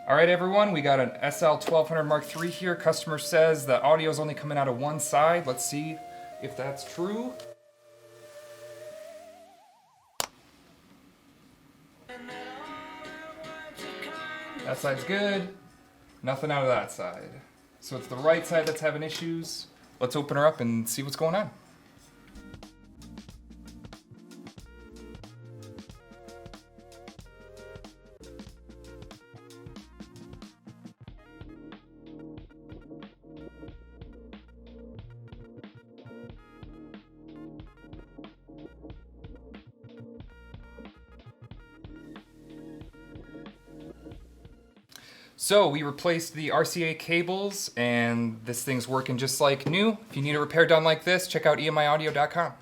All right, everyone, we got an SL-1200 Mark III here. Customer says the audio is only coming out of one side. Let's see if that's true. That side's good. Nothing out of that side. So it's the right side that's having issues. Let's open her up and see what's going on. So we replaced the RCA cables and this thing's working just like new. If you need a repair done like this, check out EMIaudio.com.